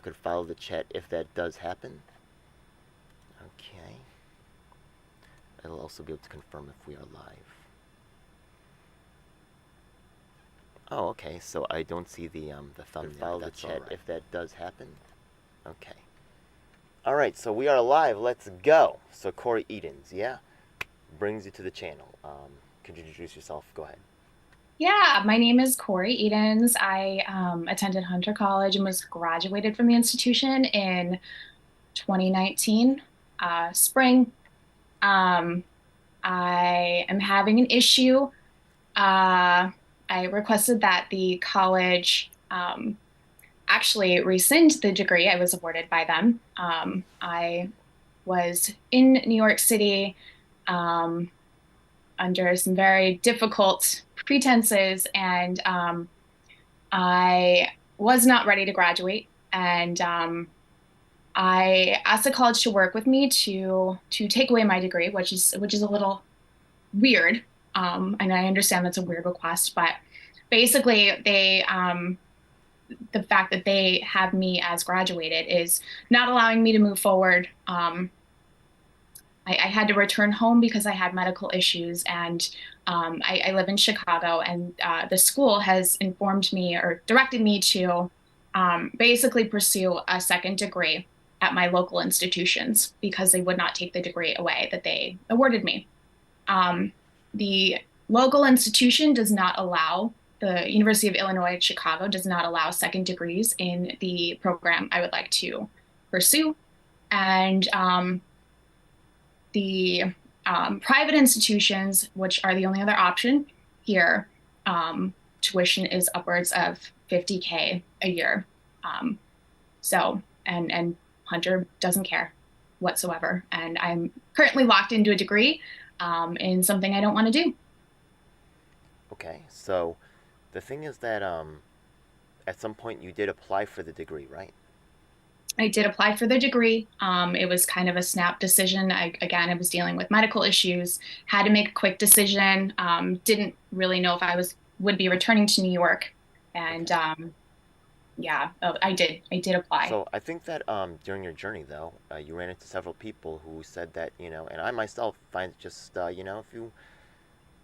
could follow the chat if that does happen. Okay. It'll also be able to confirm if we are live. Oh, okay. So I don't see the thumbnail. Follow the chat if that does happen. Okay. All right. So we are live. Let's go. So Kori Edens, yeah, brings you to the channel. Could you introduce yourself? Go ahead. Yeah, my name is Kori Edens. I attended Hunter College and was graduated from the institution in 2019, spring. Um, I am having an issue. I requested that the college actually rescind the degree I was awarded by them. I was in New York City. Um, Under some very difficult pretenses, and I was not ready to graduate. And I asked the college to work with me to take away my degree, which is a little weird. And I understand that's a weird request, but basically the fact that they have me as graduated is not allowing me to move forward. I had to return home because I had medical issues, and I live in Chicago, and the school has informed me or directed me to basically pursue a second degree at my local institutions because they would not take the degree away that they awarded me. The local institution does not allow, the University of Illinois at Chicago does not allow second degrees in the program I would like to pursue. And the private institutions, which are the only other option here, tuition is upwards of 50K a year. Um, and Hunter doesn't care whatsoever. And I'm currently locked into a degree in something I don't want to do. Okay. So the thing is that at some point you did apply for the degree, right? I did apply for the degree. It was kind of a snap decision. Again, I was dealing with medical issues, had to make a quick decision. Didn't really know if would be returning to New York, and Okay. yeah, I did apply. So I think that during your journey, though, you ran into several people who said that and I myself find just if you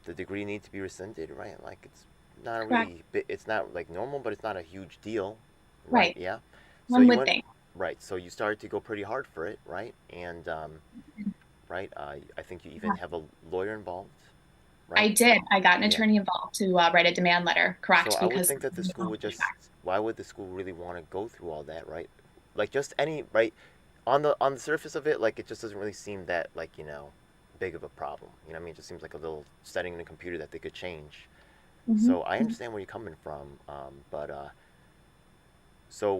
the degree needs to be rescinded, right? Like it's not Correct. really, it's not like normal, but it's not a huge deal, right? Right. Yeah. So One you would went think. right. So you started to go pretty hard for it, right? And right. I think you even Yeah. have a lawyer involved, I right? did. I got an Yeah. attorney involved to write a demand letter. So Correct, I would because think that the school would just, why would the school really want to go through all that, right? Like just any, right? On the surface of it, like it just doesn't really seem that like big of a problem. You know what I mean? It just seems like a little setting in a computer that they could change. Mhm. So I understand where you're coming from, but so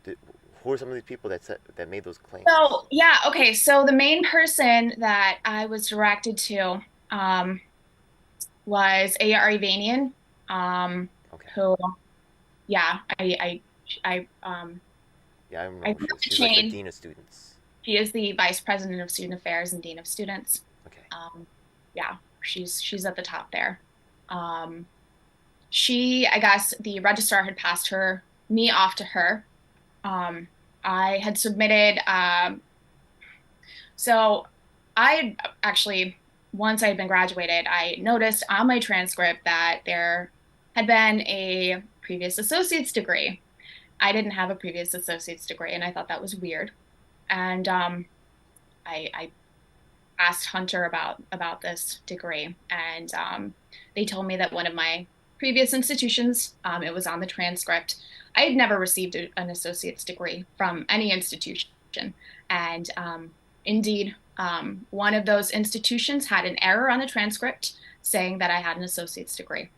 did, who are some of these people that made those claims? So yeah, okay. So the main person that I was directed to um, was A.R. Evanian, um, Okay, who, yeah, yeah, I remember I who grew she up is. the She's like the chain. dean of students. She is the vice president of student affairs and dean of students. Okay, Um, yeah, she's at the top there. Um, I guess the registrar had passed me off to her. Um, I had submitted, so I had actually, once I had been graduated, I noticed on my transcript that there had been a previous associate's degree. I didn't have a previous associate's degree, and I thought that was weird. And I asked Hunter about this degree, and they told me that one of my previous institutions, it was on the transcript. I had never received an associate's degree from any institution, and indeed, one of those institutions had an error on the transcript saying that I had an associate's degree.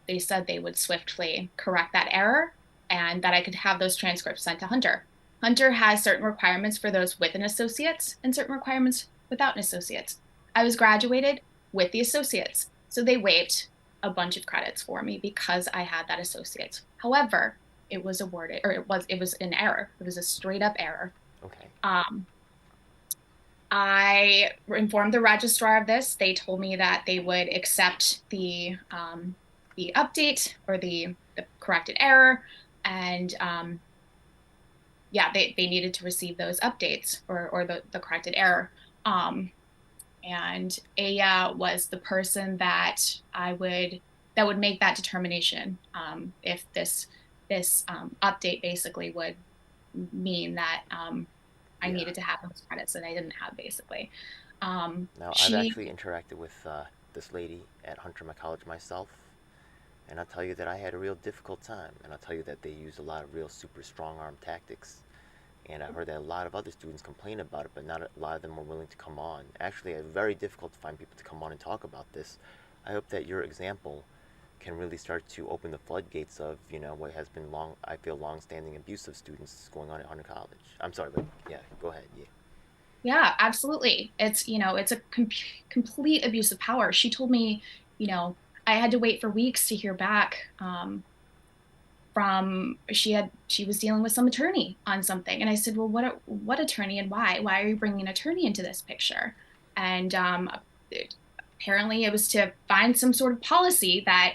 They said they would swiftly correct that error and that I could have those transcripts sent to Hunter. Hunter has certain requirements for those with an associate's and certain requirements without an associate's. I was graduated with the associates, so they waived a bunch of credits for me because I had that associate's. However, it was awarded, or it was an error. It was a straight up error. okay, Um, I informed the registrar of this. They told me that they would accept the update or the corrected error. And yeah, they needed to receive those updates or the corrected error. Um, and Aya was the person that would make that determination if this update basically would mean that I Yeah. needed to have those credits that I didn't have basically. Now, I've She actually interacted with this lady at Hunter College myself, and I'll tell you that I had a real difficult time, and I'll tell you that they used a lot of real super strong arm tactics. And I heard that a lot of other students complain about it, but not a lot of them were willing to come on. Actually, it's very difficult to find people to come on and talk about this. I hope that your example can really start to open the floodgates of, what has been I feel, long-standing abuse of students going on at Hunter College. I'm sorry, but yeah, go ahead. Yeah. Yeah, absolutely. It's, it's a complete abuse of power. She told me, you know, I had to wait for weeks to hear back from she was dealing with some attorney on something, and I said, well, what attorney and why are you bringing an attorney into this picture? And apparently it was to find some sort of policy that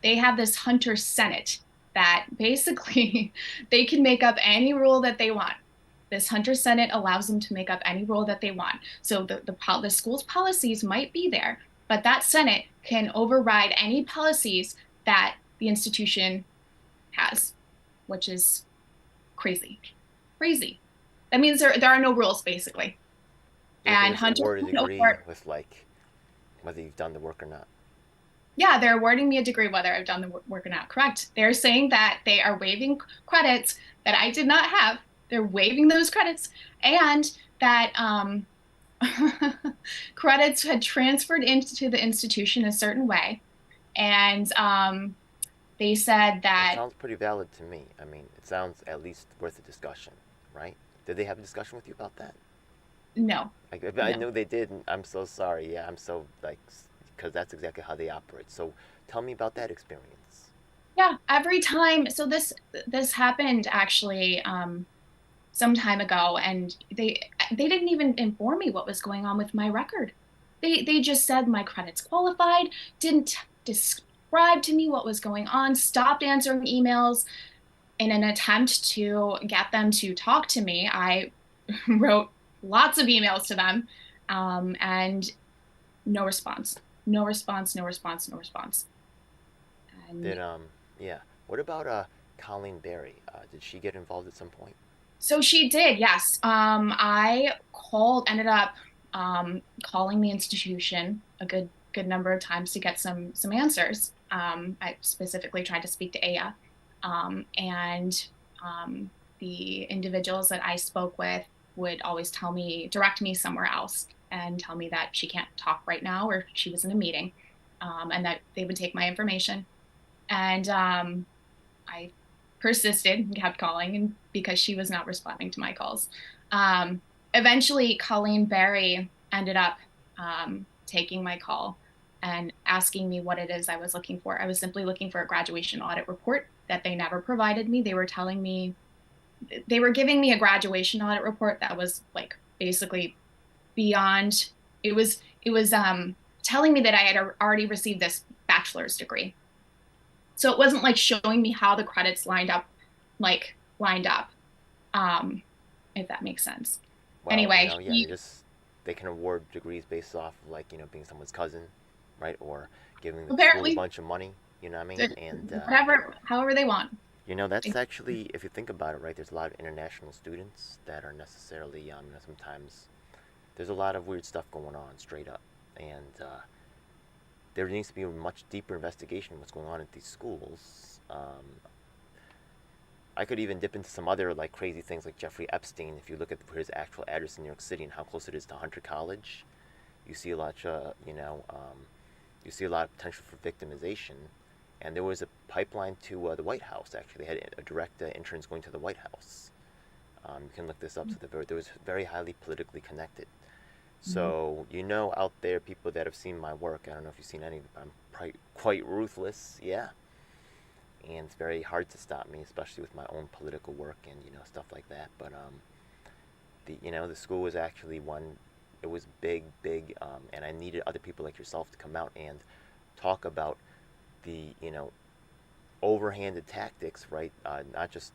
they have this Hunter Senate that basically they can make up any rule that they want. This Hunter Senate allows them to make up any rule that they want. So the school's policies might be there, but that Senate can override any policies that the institution has, which is crazy. Crazy. That means there are no rules basically. They could And just Hunter, award a degree with, like, whether you've done the work or not. yeah, they're awarding me a degree whether I've done the work or not. Correct. They're saying that they are waiving credits that I did not have. They're waiving those credits, and that credits had transferred into the institution a certain way. And they said That that sounds pretty valid to me. I mean, it sounds at least worth a discussion, right? Did they have a discussion with you about that? no, I no. knew they did, and I'm so sorry. Yeah, I'm so, like, because that's exactly how they operate. So tell me about that experience. Yeah, every time. So this happened actually some time ago, and they didn't even inform me what was going on with my record. They just said my credits qualified, didn't describe to me what was going on, stopped answering emails. In an attempt to get them to talk to me, I wrote lots of emails to them, and no response, no response, no response, no response. And Did yeah. What about Colleen Berry? Did she get involved at some point? so she did, yes. I ended up calling the institution a good number of times to get some answers. I specifically tried to speak to Aya, and um, the individuals that I spoke with would always direct me somewhere else, and tell me that she can't talk right now or she was in a meeting, and that they would take my information. And I persisted and kept calling, and because she was not responding to my calls. Um, Eventually, Colleen Berry ended up taking my call and asking me what it is I was looking for. I was simply looking for a graduation audit report that they never provided me. They were giving me a graduation audit report that was like basically beyond. It was telling me that I had already received this bachelor's degree. So it wasn't like showing me how the credits lined up, um, if that makes sense. Well, Anyway, yeah, they can award degrees based off of, like, being someone's cousin, right? Or giving the school a apparently bunch of money, you know what I mean? And however they want. that's actually, if you think about it, right, there's a lot of international students that are necessarily, sometimes there's a lot of weird stuff going on straight up. And there needs to be a much deeper investigation of what's going on at these schools. I could even dip into some other, like, crazy things like Jeffrey Epstein. If you look at his actual address in New York City and how close it is to Hunter College, you see a lot, you see a lot of potential for victimization. And there was a pipeline to the White House. Actually, they had a direct interns going to the White House. You can look this up. So there was very highly politically connected. Mhm. So, out there, people that have seen my work, I don't know if you've seen any, but I'm quite ruthless, yeah. And it's very hard to stop me, especially with my own political work and, stuff like that. But the school was actually one. It was big, big, and I needed other people like yourself to come out and talk about the overhanded tactics, right? Not just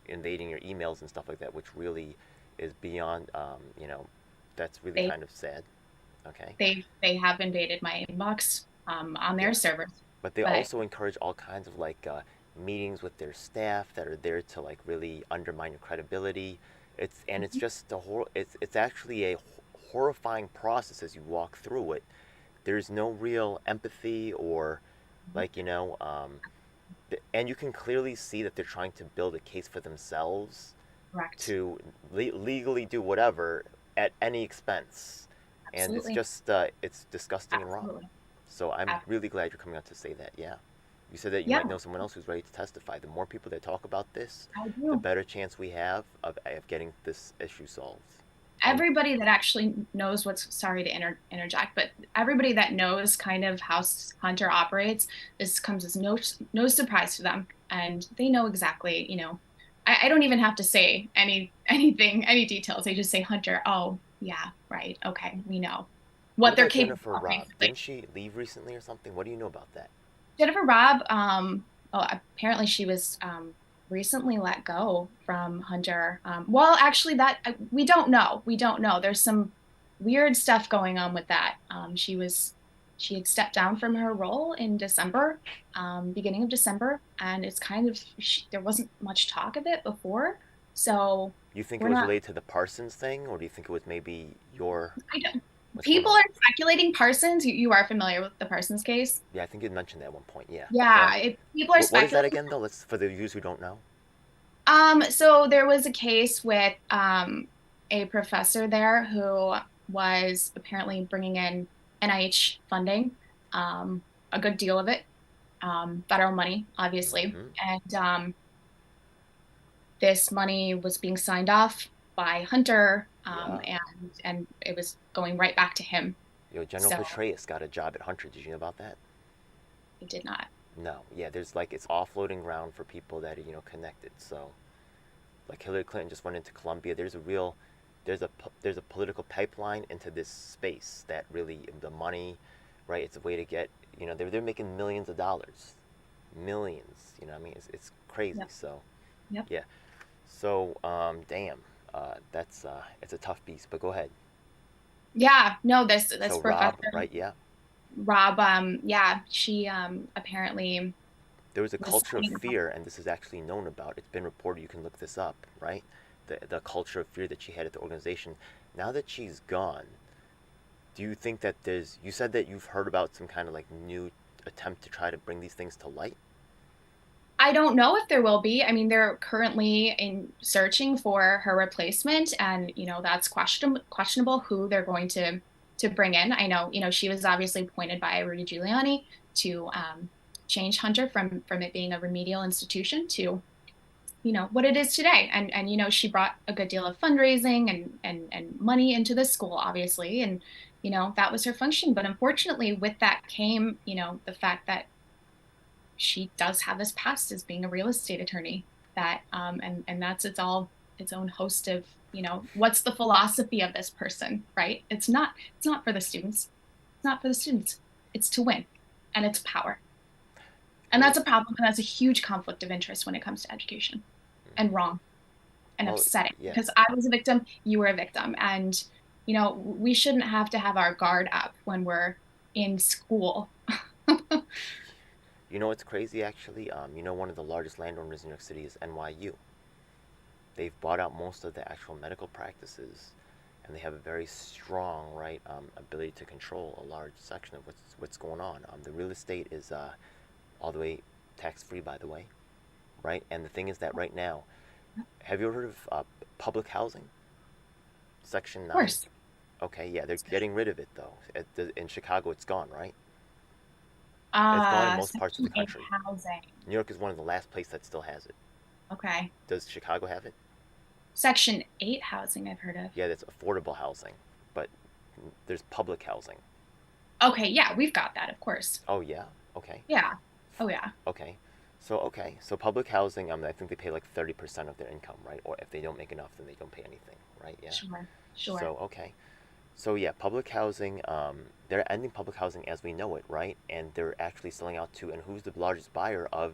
invading your emails and stuff like that, which really is beyond, that's really They kind of sad. Okay. they have invaded my inbox on their Yeah. servers, But they but also encourage all kinds of like meetings with their staff that are there to like really undermine your credibility. It's just it's actually a horrifying process as you walk through it. There's no real empathy or like and you can clearly see that they're trying to build a case for themselves correct. to legally do whatever at any expense, and it's Absolutely. just it's disgusting and wrong. Absolutely. So I'm Ab- really glad you're coming out to say that. Yeah, you said that you Yeah, might know someone else who's ready to testify. The more people that talk about this, I the do. better chance we have of getting this issue solved. And Everybody that actually knows what's, sorry to interject, but everybody that knows kind of how Hunter operates, this comes as no surprise to them, and they know exactly. I don't even have to say anything, any details. They just say Hunter. Oh yeah, right. Okay, we know what what they're about capable Jennifer of, Robb? basically. Didn't she leave recently or something? What do you know about that? Jennifer Robb, oh, apparently she was recently let go from Hunter. Well, actually, that we don't know. We don't know. There's some weird stuff going on with that. She had stepped down from her role in December, beginning of December, and it's kind of there wasn't much talk of it before, so You think it we're was not. related to the Parsons thing, or do you think it was maybe your I don't, what's going people on? are speculating Parsons. You are familiar with the Parsons case? Yeah, I think you mentioned that at one point. Yeah, but go Yeah, ahead. people are What is that speculating. again, though? Let's for the viewers who don't know. So there was a case with a professor there who was apparently bringing in NIH funding, a good deal of it, federal money, obviously. Mm-hmm. And this money was being signed off by Hunter, Yeah. and it was going right back to him. General So Petraeus got a job at Hunter. Did you know about that? it did not. No. Yeah, there's like it's offloading ground for people that are connected. So like Hillary Clinton just went into Colombia. There's a political pipeline into this space that really the money, right? It's a way to get they're making millions of dollars, millions. I mean it's crazy. Yep. So Yep. yeah. So damn, that's it's a tough beast. But go ahead. Yeah. No, this So professor, Rob, right? Yeah. Rob, yeah, she apparently There was a was culture of signing off. fear, and this is actually known about. It's been reported. You can look this up, right? The culture of fear that she had at the organization. Now that she's gone, do you think that there's? You said that you've heard about some kind of like new attempt to try to bring these things to light. I don't know if there will be. I mean, they're currently in searching for her replacement, and that's questionable who they're going to bring in. I know, she was obviously appointed by Rudy Giuliani to change Hunter from it being a remedial institution to what it is today. And she brought a good deal of fundraising and money into the school, obviously, and that was her function. But unfortunately, with that came the fact that she does have this past as being a real estate attorney, that and that's its own host of what's the philosophy of this person, right? It's not for the students. It's not for the students. It's to win, and it's power. And Well, that's a problem, and that's a huge conflict of interest when it comes to education, and wrong and well, upsetting, yeah. because I was a victim, you were a victim, and we shouldn't have to have our guard up when we're in school. You know what's crazy actually? One of the largest landowners in New York City is NYU. They've bought out most of the actual medical practices, and they have a very strong right ability to control a large section of what's going on. The real estate is all the way tax free, by the way, right? And the thing is that right now, have you ever heard of public housing? Section Of 9? course. Okay, yeah, they're getting rid of it though. In Chicago, it's gone, right? It's gone in most parts of the Section 8 country. housing. New York is one of the last places that still has it. Okay. Does Chicago have it? Section 8 housing, I've heard of. Yeah, that's affordable housing, but there's public housing. Okay, yeah, we've got that, of course. Oh yeah, okay, Yeah. Oh, yeah. okay. So public housing. I think they pay like 30% of their income, right? Or if they don't make enough, then they don't pay anything, right? Yeah. Sure. Sure. So okay. So yeah, public housing. They're ending public housing as we know it, right? And they're actually selling out to. And who's the largest buyer of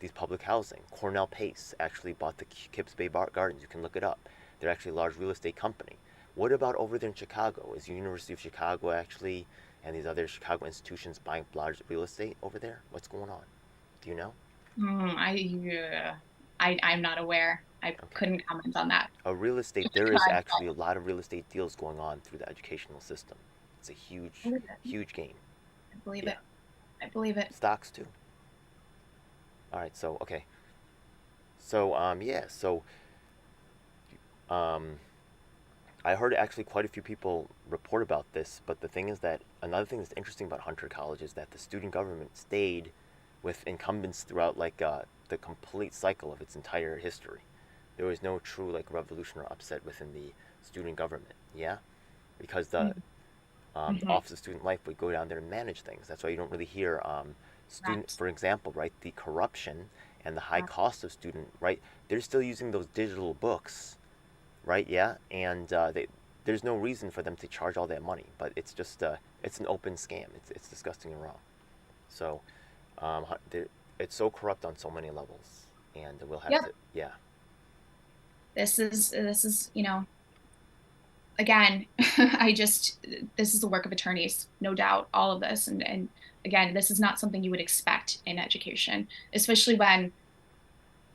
these public housing? Cornell Pace actually bought the Kips Bay Gardens. You can look it up. They're actually a large real estate company. What about over there in Chicago? Is the University of Chicago actually and these other Chicago institutions buying large real estate over there? What's going on? Do you know? Yeah, I'm not aware. I Okay. couldn't comment on that. A real estate, there is actually a lot of real estate deals going on through the educational system. It's a I huge, believe it. huge game. I believe Yeah. it. I believe it. Stocks too. All right. So, okay. So, yeah. So, um, I heard actually quite a few people report about this, but the thing is that another thing that's interesting about Hunter College is that the student government stayed with incumbents throughout the complete cycle of its entire history. There was no true like revolution or upset within the student government. Yeah, because the Mm-hmm. Office of Student Life would go down there and manage things. That's why you don't really hear student, Correct. for example, right, the corruption and the high Correct. cost of student, right? They're still using those digital books, right? Yeah, and there's no reason for them to charge all that money, but it's just it's an open scam. It's disgusting and wrong. So it's so corrupt on so many levels, and we'll have Yep. to, yeah. This is, again, I just this is the work of attorneys, no doubt, all of this. And again, this is not something you would expect in education, especially when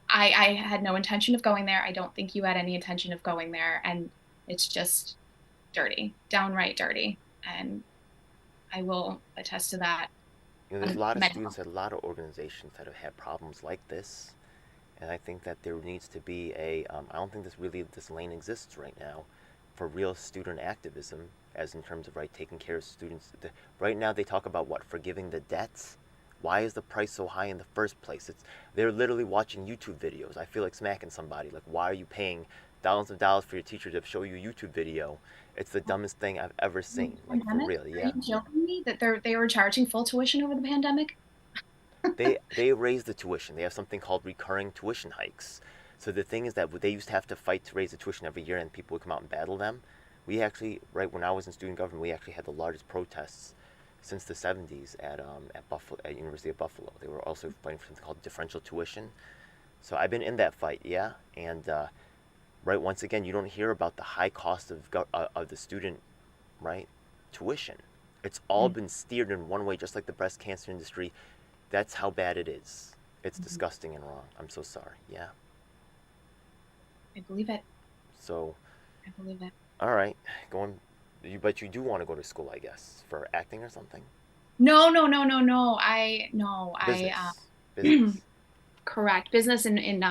I had no intention of going there. I don't think you had any intention of going there. And it's just dirty, downright dirty. And I will attest to that You know, there's a on lot of many students levels. at a lot of organizations that have had problems like this, and I think that there needs to be a. I don't think this lane exists right now, for real student activism, as in terms of right taking care of students. Right now they talk about what forgiving the debts. Why is the price so high in the first place? They're literally watching YouTube videos. I feel like smacking somebody. Like, why are you paying thousands of dollars for your teacher to show you a YouTube video? It's the dumbest thing I've ever seen. Like, for Pandemic? real, Are yeah. you joking me that they were charging full tuition over the pandemic? They raise the tuition. They have something called recurring tuition hikes. So the thing is that they used to have to fight to raise the tuition every year, and people would come out and battle them. We actually, right when I was in student government, we actually had the largest protests since the 70s at Buffalo, at University of Buffalo. They were also fighting for something called differential tuition. So I've been in that fight, yeah. And right, once again, you don't hear about the high cost of the student, right, tuition. It's all Mm-hmm. been steered in one way, just like the breast cancer industry. That's how bad it is. It's disgusting and wrong. I'm so sorry. Yeah. I believe it. So, I believe it. all right, going. But you do want to go to school, I guess, for acting or something. No, no, no, no, no. I no, I Business. Business. correct. Business in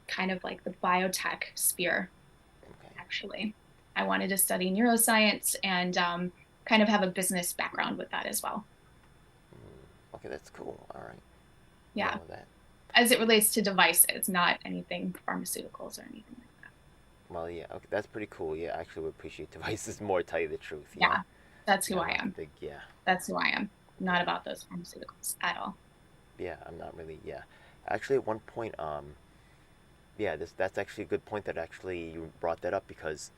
kind of like the biotech sphere, Okay. actually. I wanted to study neuroscience and kind of have a business background with that as well. Okay, that's cool. All right. Yeah. Well, that. As it relates to devices, not anything pharmaceuticals or anything like that. Well, yeah. Okay, that's pretty cool. Yeah, I actually would appreciate devices more. Tell you the truth. Yeah. Yeah, that's who Yeah, I'm I not the am. big. Yeah. That's who I am. Not Yeah. about those pharmaceuticals at all. Yeah. I'm not really. Yeah. Actually, at one point, yeah, that's actually a good point that actually you brought that up because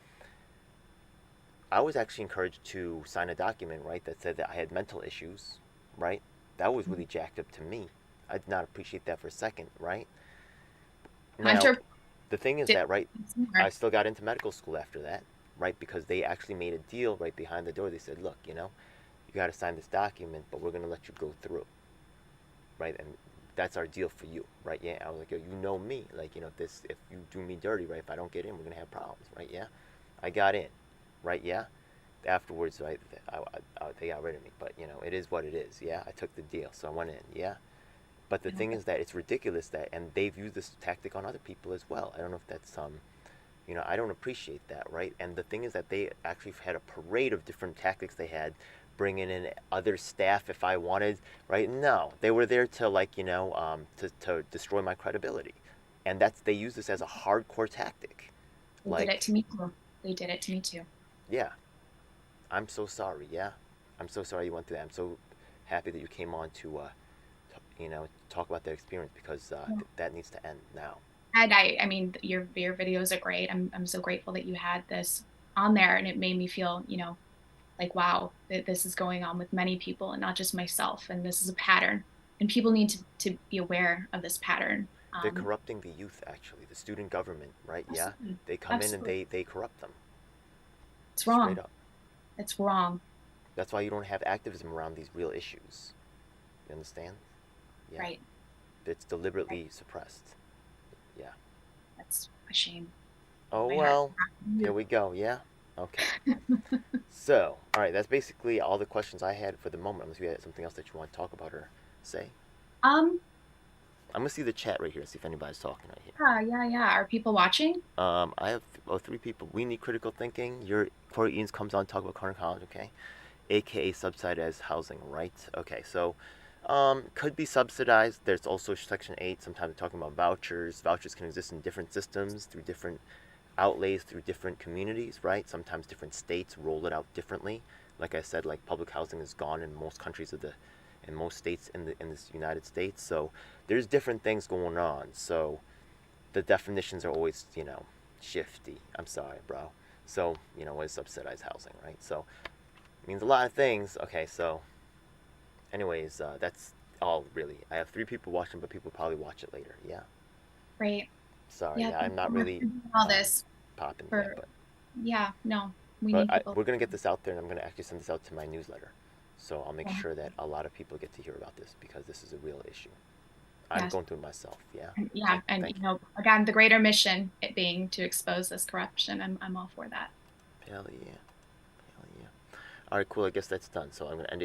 I was actually encouraged to sign a document, right, that said that I had mental issues, right? That was really jacked up to me. I did not appreciate that for a second, right? Now, Hunter the thing is did that, right, I similar. still got into medical school after that, right, because they actually made a deal right behind the door. They said, look, you got to sign this document, but we're going to let you go through, right? And that's our deal for you, right? Yeah. I was like, yo, you know me, like, if you do me dirty, right? If I don't get in, we're gonna have problems, right? Yeah. I got in, right? Yeah. Afterwards, right, they got rid of me, but it is what it is. Yeah. I took the deal, so I went in. Yeah. But the I love thing it. is that it's ridiculous that, and they've used this tactic on other people as well. I don't know if that's I don't appreciate that, right? And the thing is that they actually had a parade of different tactics they had, bringing in other staff if I wanted, right? No, they were there to to destroy my credibility, and they use this as a hardcore tactic. They did it Like, to me too. They did it to me too. yeah, I'm so sorry. Yeah, I'm so sorry you went through that. I'm so happy that you came on to, talk about that experience because Yeah. that needs to end now. And I mean, your videos are great. I'm so grateful that you had this on there, and it made me feel, like, wow, this is going on with many people and not just myself. And this is a pattern. And people need to be aware of this pattern. They're corrupting the youth, actually. The student government, right? Yeah. Absolutely. They come in and Absolutely. they corrupt them. It's Straight wrong. up. It's wrong. That's why you don't have activism around these real issues. You understand? Yeah. Right. It's Right. deliberately suppressed. Yeah. That's a shame. Oh, My heart. well. Here we go. Yeah? Okay. So, all right, that's basically all the questions I had for the moment. Unless you had something else that you want to talk about or say. Um, I'm gonna see the chat right here, see if anybody's talking right here. yeah, yeah, yeah. Are people watching? I have three people. We need critical thinking. Your Kori Edens comes on to talk about Carter College, okay? AKA subsidized housing, right? Okay, so could be subsidized. There's also Section 8. Sometimes we're talking about vouchers. Vouchers can exist in different systems through different outlays through different communities, right? Sometimes different states roll it out differently. Like I said, like public housing is gone in most countries of the, in most states in this United States. So there's different things going on. So the definitions are always, shifty. I'm sorry, bro. So, what is subsidized housing, right? So it means a lot of things. Okay, so anyways, that's all really. I have three people watching, but people probably watch it later. Yeah. Right. Sorry, Yeah. yeah, Thank I'm not you really for doing all um, this popping yet, for, but yeah, no, we But need people. we're going to get this out there, and I'm going to actually send this out to my newsletter. So I'll make Yeah. sure that a lot of people get to hear about this because this is a real issue. I'm Yes. going through it myself. Yeah. Yeah. And, Thank you. again, the greater mission, it being to expose this corruption. I'm all for that. Hell yeah. Hell yeah. All right, cool. I guess that's done. So I'm going to end it.